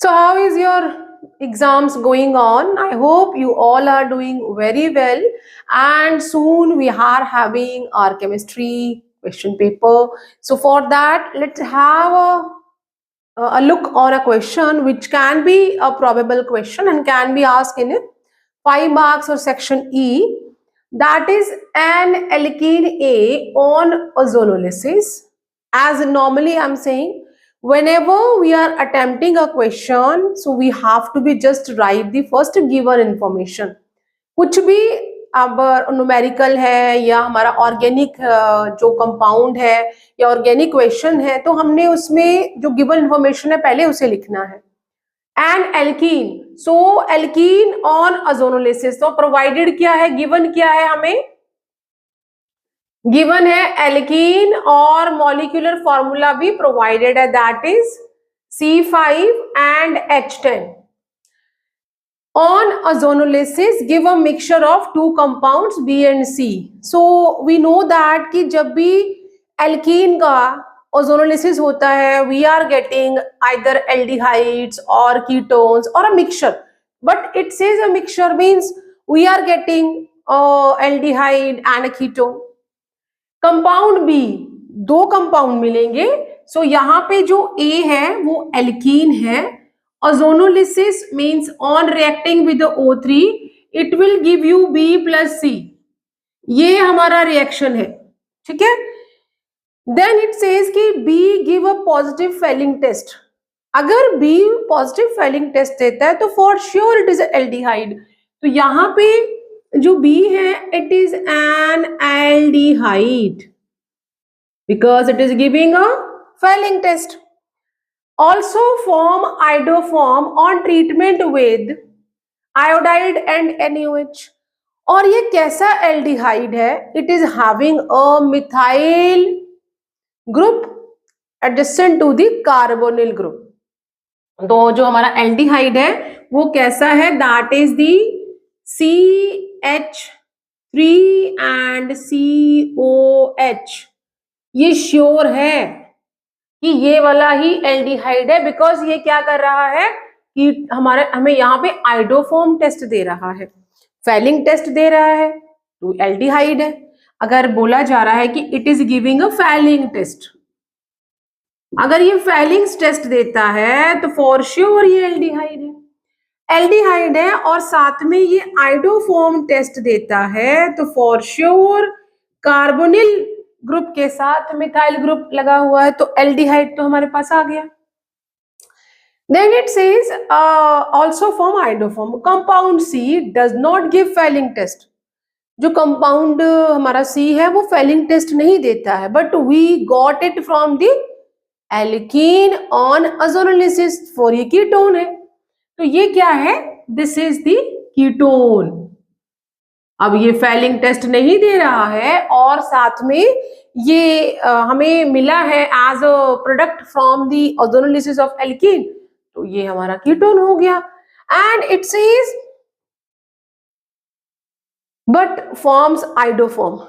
So, how is your exams going on? I hope you all are doing very well. And soon we are having our chemistry question paper. So, for that, let's have a look on a question which can be a probable question and can be asked in 5 marks or section E. That is an alkene A on ozonolysis. As normally I'm saying, whenever we are attempting a question, so we have to be just write the first given information. कुछ भी अब numerical है या हमारा organic जो compound है या organic question है, तो हमने उसमें जो गिवन इंफॉर्मेशन है पहले उसे लिखना है. And alkene, so alkene on ozonolysis, तो प्रोवाइडेड क्या है, गिवन क्या है, हमें गिवन है एल्कीन और मॉलिक्यूलर फॉर्मूला भी प्रोवाइडेड है, that is C5 and H10. On ozonolysis, give a mixture of two compounds B and C. So we know that कि जब भी एल्कीन का ozonolysis होता है, we are getting either aldehydes or ketones or a mixture. But it says a mixture means we are getting aldehyde and a ketone. Compound B, दो compound मिलेंगे. So यहाँ पे जो ए है वो एल्कीन है. Ozonolysis means on reacting with O3 it will give you B plus C. ये हमारा रिएक्शन है, ठीक है. देन इट सेज कि B गिव अ पॉजिटिव फेलिंग टेस्ट. अगर B पॉजिटिव फेलिंग टेस्ट देता है तो for sure it is aldehyde. तो यहाँ पे जो B है it is an aldehyde because it is giving a failing test. Also form iodoform on treatment with iodide and NaOH. और ये कैसा एल्डिहाइड है, it is having a methyl group adjacent to the carbonyl group. तो जो हमारा aldehyde है वो कैसा है, that is the CH3 and COH. ये श्योर है कि ये वाला ही एल्डिहाइड है, बिकॉज ये क्या कर रहा है कि हमें यहाँ पे आइडोफॉर्म टेस्ट दे रहा है, फेलिंग टेस्ट दे रहा है, तो एल्डिहाइड है. अगर बोला जा रहा है कि it is giving a Fehling test, अगर ये फेलिंग टेस्ट देता है तो फॉर श्योर ये एल्डिहाइड है. एल्डिहाइड है और साथ में ये आइडोफॉर्म टेस्ट देता है तो फॉर श्योर कार्बोनिल ग्रुप के साथ मिथाइल ग्रुप लगा हुआ है, तो एल्डिहाइड तो हमारे पास आ गया. Then it says also form iodoform. Compound C does not give Fehling test. जो कंपाउंड हमारा सी है वो फेलिंग टेस्ट नहीं देता है, but we got it from the alkene on ozonolysis. For ये कीटोन है, तो ये क्या है, दिस इज द कीटोन. अब ये फेलिंग टेस्ट नहीं दे रहा है और साथ में ये हमें मिला है as a product from the ozonolysis of alkene, तो ये हमारा कीटोन हो गया. And it says but forms iodoform.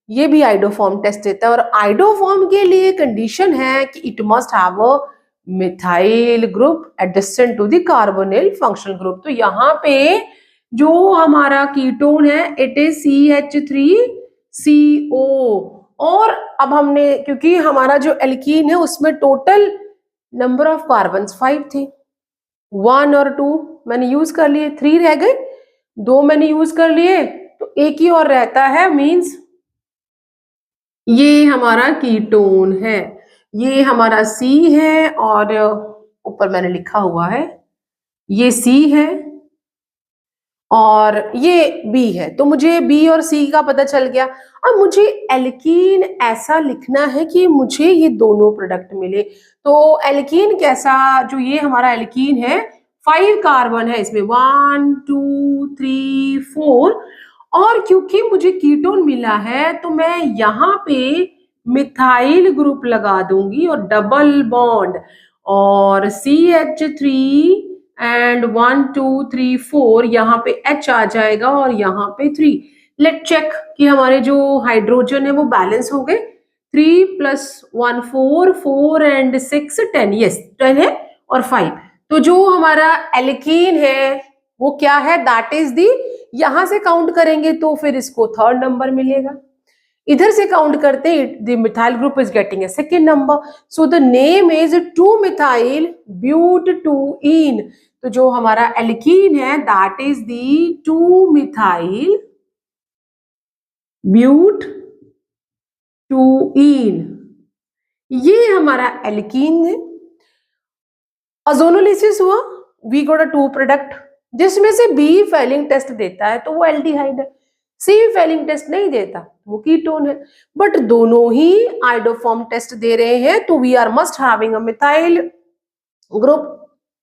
ये भी आइडोफॉर्म टेस्ट देता है, और आइडोफॉर्म के लिए कंडीशन है कि it must have a methyl group adjacent to the carbonyl functional group. तो यहाँ पे जो हमारा कीटोन है इट इज CH3CO. और अब हमने, क्योंकि हमारा जो एल्कीन है उसमें टोटल नंबर ऑफ कार्बन्स 5 थे, 1 और 2 मैंने यूज कर लिए, 3 रह गए, 2 मैंने यूज कर लिए, तो एक ही और रहता है, मींस ये हमारा कीटोन है. ये हमारा C है और ऊपर मैंने लिखा हुआ है ये C है और ये B है. तो मुझे B और C का पता चल गया. अब मुझे एल्कीन ऐसा लिखना है कि मुझे ये दोनों प्रोडक्ट मिले. तो एल्कीन कैसा, जो ये हमारा एल्कीन है 5 कार्बन है इसमें, 1 2 3 4, और क्योंकि मुझे कीटोन मिला है तो मैं यहाँ पे मिथाइल ग्रुप लगा दूंगी और डबल बॉन्ड, और CH3 एंड 1 2 3 4 यहाँ पे H आ जाएगा और यहाँ पे 3. लेट चेक कि हमारे जो हाइड्रोजन है वो बैलेंस हो गए. 3 + 1 4, 4 and 6 10, यस 10 है और 5, तो जो हमारा एल्कीन है वो क्या है, दैट इज दी, यहां से काउंट करेंगे तो फिर इसको थर्ड नंबर मिलेगा, इधर से काउंट करते हैं the methyl group is getting a second number, so the name is 2 methyl but 2ईन। तो जो हमारा एल्कीन है that is the 2 methyl but 2ईन, ये हमारा एल्कीन है। ओजोनोलिसिस हुआ, वी गॉट अ 2 प्रोडक्ट, जिसमें से बी फेलिंग टेस्ट देता है तो वो एल्डिहाइड है, सी फेलिंग टेस्ट नहीं देता वो कीटोन है, बट दोनों ही आइडोफॉर्म टेस्ट दे रहे हैं, तो we are must having a methyl group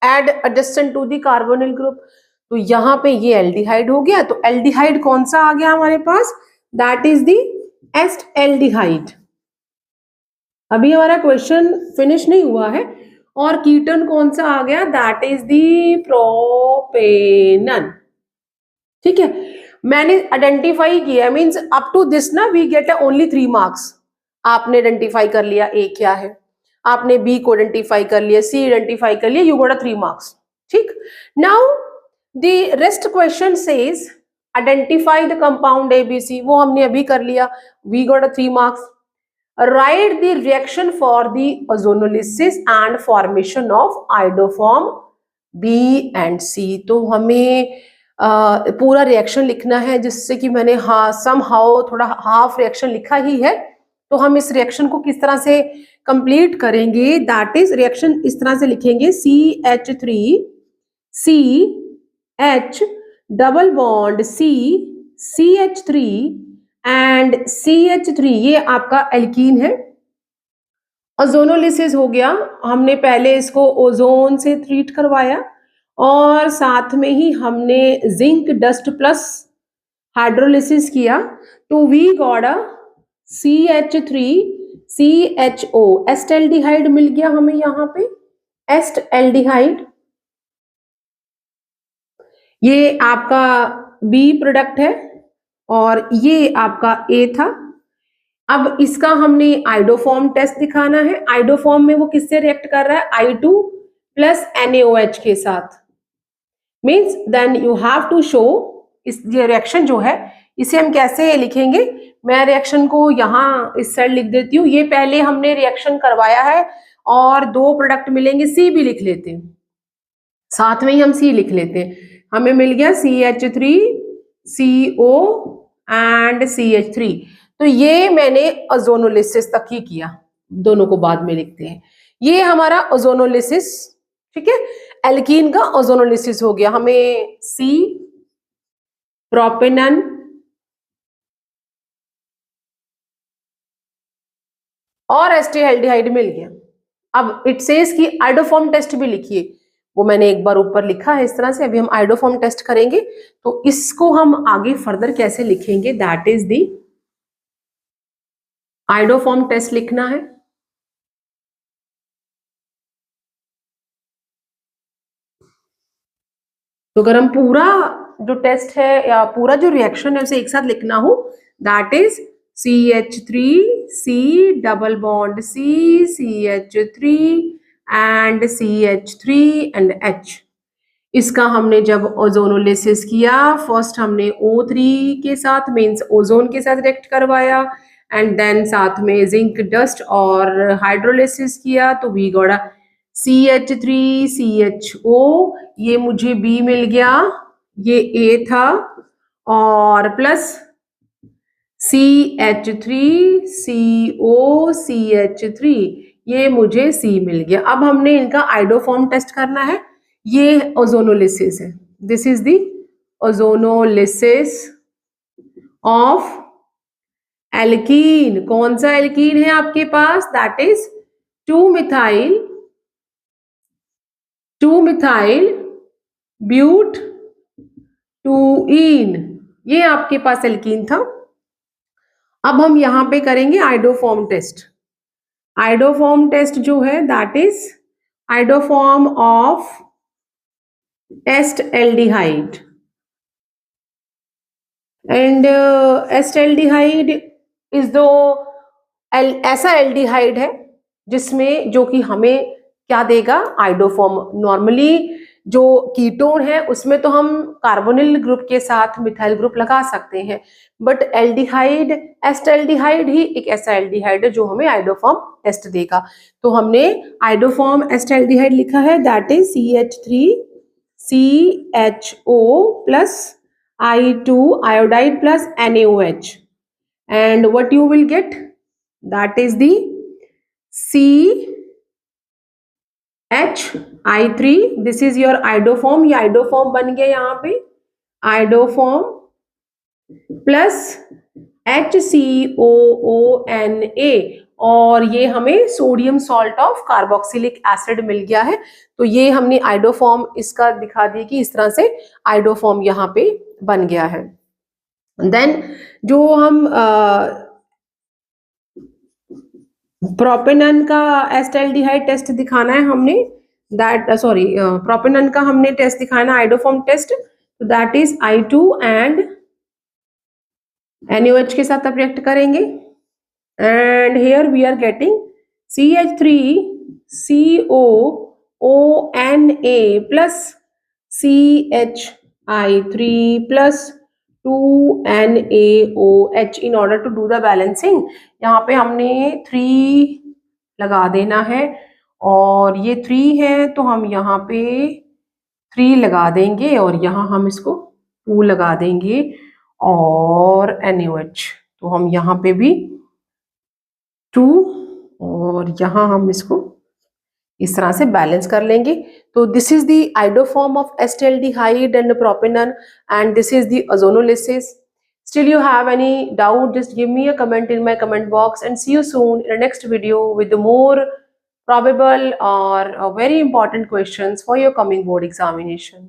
ad adjacent to the carbonyl group. तो यहाँ पे ये एल्डिहाइड हो गया, तो एल्डिहाइड कौन सा आ गया हमारे पास, दैट इज द एस्ट एल्डिहाइड। अभी हमारा क्वेश्चन फिनिश नहीं हुआ है, और कीटोन कौन सा आ गया, दैट इज दी प्रोपेनन। ठीक है, मैंने आइडेंटिफाई किया, मींस अप टू दिस ना वी गेट ओनली 3 मार्क्स। आपने आइडेंटिफाई कर लिया ए क्या है, आपने बी को आइडेंटिफाई कर लिया, सी आइडेंटिफाई कर लिया, यू गॉट अ 3 मार्क्स। ठीक, now the rest question says identify the compound A B C, वो हमने अभी कर लिया, we got a 3 marks. Write the reaction for the ozonolysis and formation of iodoform B and C। तो हमें पूरा रिएक्शन लिखना है, जिससे कि मैंने somehow थोड़ा हाफ रिएक्शन लिखा ही है, तो हम इस रिएक्शन को किस तरह से कंप्लीट करेंगे, दैट इज रिएक्शन इस तरह से लिखेंगे, CH3 CH double bond C CH3 and CH3, ये आपका एल्कीन है। ओजोनोलिसिस हो गया, हमने पहले इसको ओजोन से ट्रीट करवाया, और साथ में ही हमने जिंक डस्ट प्लस हाइड्रोलिसिस किया, तो we got a CH3 CHO, acetaldehyde मिल गया हमें यहाँ पे, एस्टेल्डिहाइड। ये आपका बी प्रोडक्ट है और ये आपका ए था। अब इसका हमने आइडोफॉर्म टेस्ट दिखाना है, आइडोफॉर्म में वो किससे रिएक्ट कर रहा है, I2 प्लस NaOH के साथ, means then you have to show, इस ये रिएक्शन जो है इसे हम कैसे लिखेंगे, मैं रिएक्शन को यहाँ इस साइड लिख देती हूँ, ये पहले हमने रिएक्शन करवाया है और 2 प्रोडक्ट मिलेंगे, सी भी लिख लेते हैं, साथ में ही हम सी लिख लेते हैं, हमें मिल गया CH3 CO एंड CH3। तो ये मैंने ओजोनोलिसिस तक ही किया, दोनों को बाद में लिखते हैं, ये हमारा ओजोनोलिसिस। ठीक है, एल्कीन का ओजोनोलिसिस हो गया, हमें C प्रोपेनन और एस्टेल्डिहाइड मिल गया। अब इट सेज कि आइडोफॉर्म टेस्ट भी लिखिए, वो मैंने एक बार ऊपर लिखा है इस तरह से, अभी हम आइडोफॉर्म टेस्ट करेंगे, तो इसको हम आगे फर्दर कैसे लिखेंगे, that is the iodoform test लिखना है। तो अगर हम पूरा जो टेस्ट है या पूरा जो रिएक्शन है उसे एक साथ लिखना हो, that is CH3 C double bond C CH3 and CH3 and H। इसका हमने जब ओजोनोलिसिस किया, फर्स्ट हमने O3 के साथ मीन्स ओजोन के साथ रिएक्ट करवाया, एंड देन साथ में जिंक डस्ट और हाइड्रोलिसिस किया, तो we got a CH3 CHO, ये मुझे B मिल गया, ये A था, और प्लस CH3 CO CH3, ये मुझे C मिल गया। अब हमने इनका आइडोफॉर्म टेस्ट करना है, ये ओजोनोलिसिस है, this is the ozonolysis of alkene. कौन सा एल्कीन है आपके पास, दैट इज 2 मिथाइल ब्यूट 2ईन, ये आपके पास एल्कीन था। अब हम यहां पे करेंगे आइडोफॉर्म टेस्ट। आइडोफॉर्म टेस्ट जो है that is iodoform of acetaldehyde, and acetaldehyde is दो ऐसा एल्डिहाइड है जिसमें जो कि हमें क्या देगा, आइडोफॉर्म। नॉर्मली जो कीटोन है उसमें तो हम कार्बोनिल ग्रुप के साथ मिथाइल ग्रुप लगा सकते हैं, बट एल्डिहाइड, एस्टल्डिहाइड ही एक ऐसा एल्डिहाइड है जो हमें आइडोफॉर्म टेस्ट देगा। तो हमने आइडोफॉर्म एस्टल्डिहाइड लिखा है, that is CH3CHO plus I2 iodide plus NaOH, and what you will get, that is the CHI3, this is your iodoform. ये आइडोफॉर्म बन गया यहाँ पे, आइडोफॉर्म प्लस HCOONA, और ये हमें sodium salt of carboxylic acid मिल गया है। तो ये हमने आइडोफॉर्म इसका दिखा दिया कि इस तरह से आइडोफॉर्म यहाँ पे बन गया है। देन जो हम प्रोपेनॉन का एस्टल्डिहाइड टेस्ट दिखाना है हमने, दैट प्रोपेनॉन का हमने टेस्ट दिखाना है, आइडोफॉर्म टेस्ट, तो that is I2 and NaOH के साथ आप रिएक्ट करेंगे, and here we are getting CH3COONA plus CHI3 plus 2NaOH in order to do the balancing। यहाँ पे हमने 3 लगा देना है, और ये 3 है तो हम यहाँ पे 3 लगा देंगे, और यहाँ हम इसको 2 लगा देंगे, और NaOH, तो हम यहाँ पे भी 2, और यहाँ हम इसको इस तरह से बैलेंस कर लेंगे। तो this is the iodoform of acetaldehyde and propanone, and this is the ozonolysis. Still you have any doubt, just give me a comment in my comment box, and see you soon in the next video with more probable or very important questions for your coming board examination.